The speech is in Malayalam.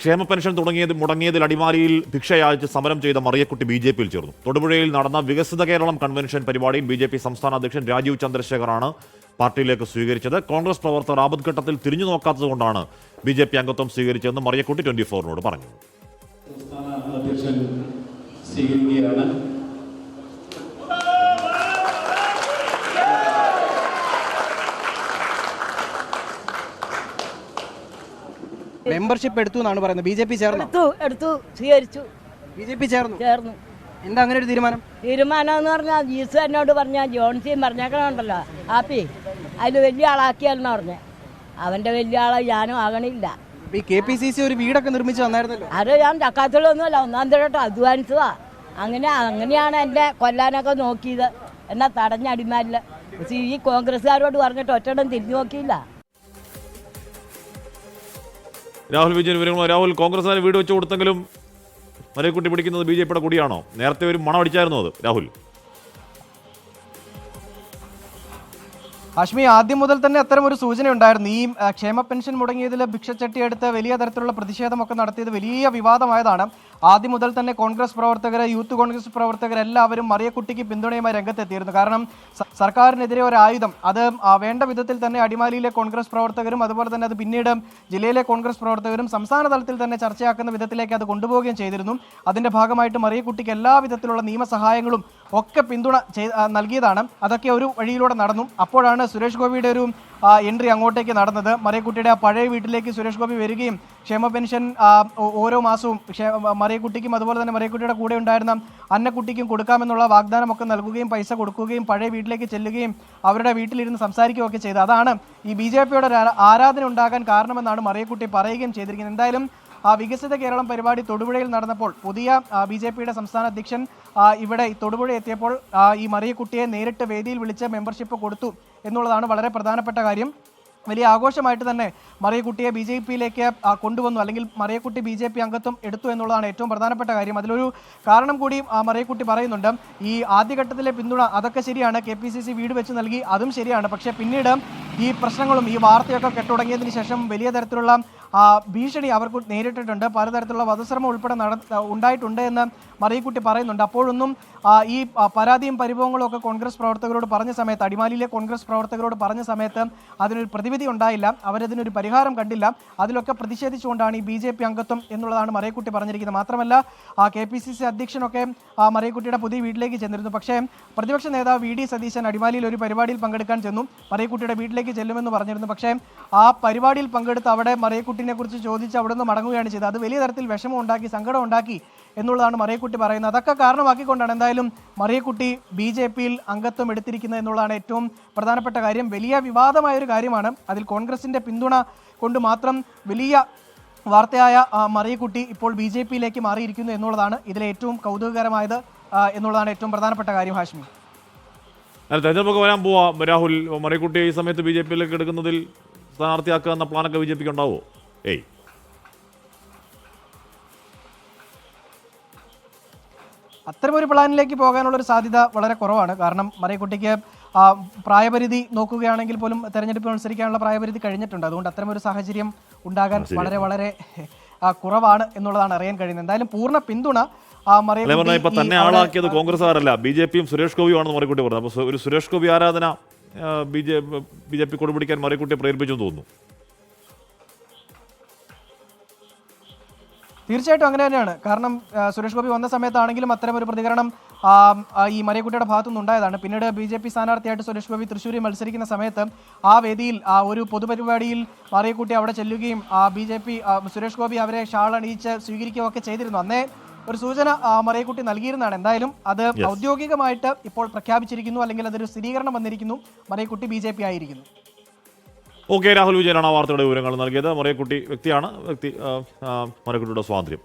ക്ഷേമ പെൻഷൻ മുടങ്ങിയതിൽ അടിമാലിയിൽ ഭിക്ഷയാഴ്ച സമരം ചെയ്ത മറിയക്കുട്ടി BJPയിൽ ചേർന്നു. തൊടുപുഴയിൽ നടന്ന വികസിത കേരളം കൺവെൻഷൻ പരിപാടിയിൽ BJP സംസ്ഥാന അധ്യക്ഷൻ രാജീവ് ചന്ദ്രശേഖറാണ് പാർട്ടിയിലേക്ക് സ്വീകരിച്ചത്. കോൺഗ്രസ് പ്രവർത്തകർ ആപത്ഘട്ടത്തിൽ തിരിഞ്ഞു നോക്കാത്തതുകൊണ്ടാണ് BJP അംഗത്വം സ്വീകരിച്ചതെന്ന് മറിയക്കുട്ടി 24-നോട് പറഞ്ഞു. മെമ്പർഷിപ്പ് എടുത്തു എന്നാണ് പറയുന്നത്. BJP ചേർന്നു, സ്വീകരിച്ചു. BJP ചേർന്നു. എന്താ അങ്ങനെ ഒരു തീരുമാനം എന്ന് പറഞ്ഞാൽ ജീസു എന്നോട് പറഞ്ഞ ജോൺസിയും പറഞ്ഞേക്കണുണ്ടല്ലോ ആപ്പി അതിൽ വലിയ ആളാക്കിയാലെന്ന് പറഞ്ഞ അവന്റെ വലിയ ആളെ ഞാനും ആകണില്ല. ഈ KPCC ഒരു വീടൊക്കെ നിർമ്മിച്ചു തന്നായിരുന്നല്ലോ. അത് ഞാൻ ചക്കാത്തുള്ളൊന്നുമല്ല, ഒന്നാം തരട്ടോ അധ്വാനിച്ചതാ. അങ്ങനെയാണ് എന്നെ കൊല്ലാനൊക്കെ നോക്കിയത്. എന്നാ തടഞ്ഞടിമാരില്ല. ഈ കോൺഗ്രസ്സുകാരോട് പറഞ്ഞിട്ട് ഒറ്റടം തിരിഞ്ഞു നോക്കിയില്ല. രാഹുൽ വിജയൻ വിവരങ്ങൾ. രാഹുൽ, കോൺഗ്രസ്സുകാർ വീട് വെച്ച് കൊടുത്തെങ്കിലും മറിയക്കുട്ടി പിടിക്കുന്നത് BJPയുടെ കൊടിയാണോ? നേരത്തെ ഒരു മണം അടിച്ചായിരുന്നു അത്. രാഹുൽ, ഹാഷ്മി, ആദ്യം മുതൽ തന്നെ അത്തരം ഒരു സൂചന ഉണ്ടായിരുന്നു. ഈ ക്ഷേമ പെൻഷൻ മുടങ്ങിയതിൽ ഭിക്ഷച്ചട്ടി എടുത്ത് വലിയ തരത്തിലുള്ള പ്രതിഷേധമൊക്കെ നടത്തിയത് വലിയ വിവാദമായതാണ്. ആദ്യം മുതൽ തന്നെ കോൺഗ്രസ് പ്രവർത്തകർ, യൂത്ത് കോൺഗ്രസ് പ്രവർത്തകർ എല്ലാവരും മറിയക്കുട്ടിക്ക് പിന്തുണയുമായി രംഗത്തെത്തിയിരുന്നു. കാരണം സർക്കാരിനെതിരെ ഒരു ആയുധം അത് വേണ്ട വിധത്തിൽ തന്നെ അടിമാലിയിലെ കോൺഗ്രസ് പ്രവർത്തകരും അതുപോലെ തന്നെ അത് പിന്നീട് ജില്ലയിലെ കോൺഗ്രസ് പ്രവർത്തകരും സംസ്ഥാന തലത്തിൽ തന്നെ ചർച്ചയാക്കുന്ന വിധത്തിലേക്ക് അത് കൊണ്ടുപോവുകയും ചെയ്തിരുന്നു. അതിന്റെ ഭാഗമായിട്ട് മറിയക്കുട്ടിക്ക് എല്ലാ വിധത്തിലുള്ള നിയമസഹായങ്ങളും ഒക്കെ പിന്തുണ നൽകിയതാണ്. അതൊക്കെ ഒരു വഴിയിലൂടെ നടന്നു. അപ്പോഴാണ് സുരേഷ് ഗോപിയുടെ ഒരു എൻട്രി അങ്ങോട്ടേക്ക് നടന്നത്. മറിയക്കുട്ടിയുടെ ആ പഴയ വീട്ടിലേക്ക് സുരേഷ് ഗോപി വരികയും ക്ഷേമ പെൻഷൻ ഓരോ മാസവും മറിയക്കുട്ടിക്കും അതുപോലെ തന്നെ മറിയക്കുട്ടിയുടെ കൂടെ ഉണ്ടായിരുന്ന അന്നക്കുട്ടിക്കും കൊടുക്കാമെന്നുള്ള വാഗ്ദാനമൊക്കെ നൽകുകയും പൈസ കൊടുക്കുകയും പഴയ വീട്ടിലേക്ക് ചെല്ലുകയും അവരുടെ വീട്ടിലിരുന്ന് സംസാരിക്കുകയൊക്കെ ചെയ്തു. അതാണ് ഈ BJPയുടെ ആരാധന ഉണ്ടാകാൻ കാരണമെന്നാണ് മറിയക്കുട്ടി പറയുകയും ചെയ്തിരിക്കുന്നത്. എന്തായാലും വികസിത കേരളം പരിപാടി തൊടുപുഴയിൽ നടന്നപ്പോൾ പുതിയ BJPയുടെ സംസ്ഥാന അധ്യക്ഷൻ ഇവിടെ തൊടുപുഴ എത്തിയപ്പോൾ ഈ മറിയക്കുട്ടിയെ നേരിട്ട് വേദിയിൽ വിളിച്ച് മെമ്പർഷിപ്പ് കൊടുത്തു എന്നുള്ളതാണ് വളരെ പ്രധാനപ്പെട്ട കാര്യം. വലിയ ആഘോഷമായിട്ട് തന്നെ മറിയക്കുട്ടിയെ BJPയിലേക്ക് കൊണ്ടുവന്നു, അല്ലെങ്കിൽ മറിയക്കുട്ടി BJP അംഗത്വം എടുത്തു എന്നുള്ളതാണ് ഏറ്റവും പ്രധാനപ്പെട്ട കാര്യം. അതിലൊരു കാരണം കൂടി മറിയക്കുട്ടി പറയുന്നുണ്ട്. ഈ ആദ്യഘട്ടത്തിലെ പിന്തുണ അതൊക്കെ ശരിയാണ്, KPCC വീട് വെച്ച് നൽകി, അതും ശരിയാണ്. പക്ഷേ പിന്നീട് ഈ പ്രശ്നങ്ങളും ഈ വാർത്തയൊക്കെ കെട്ടുടങ്ങിയതിന് ശേഷം വലിയ തരത്തിലുള്ള ഭീഷണി അവർക്ക് നേരിട്ടിട്ടുണ്ട്. പലതരത്തിലുള്ള വധശ്രമം ഉൾപ്പെടെ ഉണ്ടായിട്ടുണ്ട് എന്ന് മറിയക്കുട്ടി പറയുന്നുണ്ട്. അപ്പോഴൊന്നും ഈ പരാതിയും പരിഭവങ്ങളും ഒക്കെ കോൺഗ്രസ് പ്രവർത്തകരോട് പറഞ്ഞ സമയത്ത്, അടിമാലിയിലെ കോൺഗ്രസ് പ്രവർത്തകരോട് പറഞ്ഞ സമയത്ത് അതിനൊരു പ്രതിവിധി ഉണ്ടായില്ല, അവരതിനൊരു പരിഹാരം കണ്ടില്ല. അതിലൊക്കെ പ്രതിഷേധിച്ചുകൊണ്ടാണ് ഈ BJP അംഗത്വം എന്നുള്ളതാണ് മറിയക്കുട്ടി പറഞ്ഞിരിക്കുന്നത്. മാത്രമല്ല KPCC അധ്യക്ഷനൊക്കെ മറിയക്കുട്ടിയുടെ പുതിയ വീട്ടിലേക്ക് ചെന്നിരുന്നു. പക്ഷേ പ്രതിപക്ഷ നേതാവ് VD സതീശൻ അടിമാലിയിൽ ഒരു പരിപാടിയിൽ പങ്കെടുക്കാൻ ചെന്നു. മറിയക്കുട്ടിയുടെ വീട്ടിലേക്ക് ചെല്ലുമെന്ന് പറഞ്ഞിരുന്നു. പക്ഷേ ആ പരിപാടിയിൽ പങ്കെടുത്ത് അവിടെ മറിയക്കുട്ടിനെ കുറിച്ച് ചോദിച്ച് അവിടെ നിന്ന് മടങ്ങുകയാണ് ചെയ്തത്. അത് വലിയ തരത്തിൽ വിഷമം ഉണ്ടാക്കി, സങ്കടം ഉണ്ടാക്കി എന്നുള്ളതാണ് മറിയക്കുട്ടി പറയുന്നത്. അതൊക്കെ കാരണമാക്കിക്കൊണ്ടാണ് എന്തായാലും മറിയക്കുട്ടി BJPയിൽ അംഗത്വം എടുത്തിരിക്കുന്നത് എന്നുള്ളതാണ് ഏറ്റവും പ്രധാനപ്പെട്ട കാര്യം. വലിയ വിവാദമായൊരു കാര്യമാണ്. അതിൽ കോൺഗ്രസിന്റെ പിന്തുണ കൊണ്ട് മാത്രം വലിയ വാർത്തയായ മറിയക്കുട്ടി ഇപ്പോൾ BJPയിലേക്ക് മാറിയിരിക്കുന്നു എന്നുള്ളതാണ് ഇതിലെ ഏറ്റവും കൗതുകകരമായത് എന്നുള്ളതാണ് ഏറ്റവും പ്രധാനപ്പെട്ട കാര്യം. ഹാഷ്മി, തെരഞ്ഞെടുപ്പൊക്കെ വരാൻ പോവാ. രാഹുൽ, മറിയക്കുട്ടി ഈ സമയത്ത് BJPയിലേക്ക് എടുക്കുന്നതിൽ സ്ഥാനാർത്ഥിയാക്കുക എന്ന പ്ലാനൊക്കെ BJPക്ക് ഉണ്ടാവുമോ? അത്തരമൊരു പ്ലാനിലേക്ക് പോകാനുള്ളൊരു സാധ്യത വളരെ കുറവാണ്. കാരണം മറിയക്കുട്ടിക്ക് പ്രായപരിധി നോക്കുകയാണെങ്കിൽ പോലും തെരഞ്ഞെടുപ്പ് മത്സരിക്കാനുള്ള പ്രായപരിധി കഴിഞ്ഞിട്ടുണ്ട്. അതുകൊണ്ട് അത്തരമൊരു സാഹചര്യം ഉണ്ടാകാൻ വളരെ വളരെ കുറവാണ് എന്നുള്ളതാണ് അറിയാൻ കഴിയുന്നത്. എന്തായാലും പൂർണ്ണ പിന്തുണ ഇപ്പൊ തന്നെ ആളാക്കിയത് കോൺഗ്രസ്സുകാരല്ല, BJPയും സുരേഷ് ഗോപിയുമാണെന്ന് മറിയക്കുട്ടി പറഞ്ഞു. അപ്പോൾ ഒരു സുരേഷ് ഗോപി ആരാധന BJP കൊടുപിടിക്കാൻ മറിയക്കുട്ടിയെ പ്രേരിപ്പിച്ചെന്ന് തോന്നുന്നു. തീർച്ചയായിട്ടും അങ്ങനെ തന്നെയാണ്. കാരണം സുരേഷ് ഗോപി വന്ന സമയത്താണെങ്കിലും അത്തരം ഒരു പ്രതികരണം ഈ മറിയക്കുട്ടിയുടെ ഭാഗത്തുനിന്ന് ഉണ്ടായതാണ്. പിന്നീട് BJP സ്ഥാനാർത്ഥിയായിട്ട് സുരേഷ് ഗോപി തൃശ്ശൂരിൽ മത്സരിക്കുന്ന സമയത്ത് ആ വേദിയിൽ ഒരു പൊതുപരിപാടിയിൽ മറിയക്കുട്ടി അവിടെ ചെല്ലുകയും BJP സുരേഷ് ഗോപി അവരെ ഷാൾ അണിയിച്ച് സ്വീകരിക്കുകയൊക്കെ ചെയ്തിരുന്നു. അന്നേ ഒരു സൂചന മറിയക്കുട്ടി നൽകിയിരുന്നതാണ്. എന്തായാലും അത് ഔദ്യോഗികമായിട്ട് ഇപ്പോൾ പ്രഖ്യാപിച്ചിരിക്കുന്നു, അല്ലെങ്കിൽ അതൊരു സ്ഥിരീകരണം വന്നിരിക്കുന്നു. മറിയക്കുട്ടി BJP ആയിരിക്കുന്നു. രാഹുൽ വിജയനാണ് ആ വാർത്തയുടെ വിവരങ്ങൾ നൽകിയത്. മറിയക്കുട്ടി വ്യക്തിയാണ്, മറിയക്കുട്ടിയുടെ സ്വാതന്ത്ര്യം.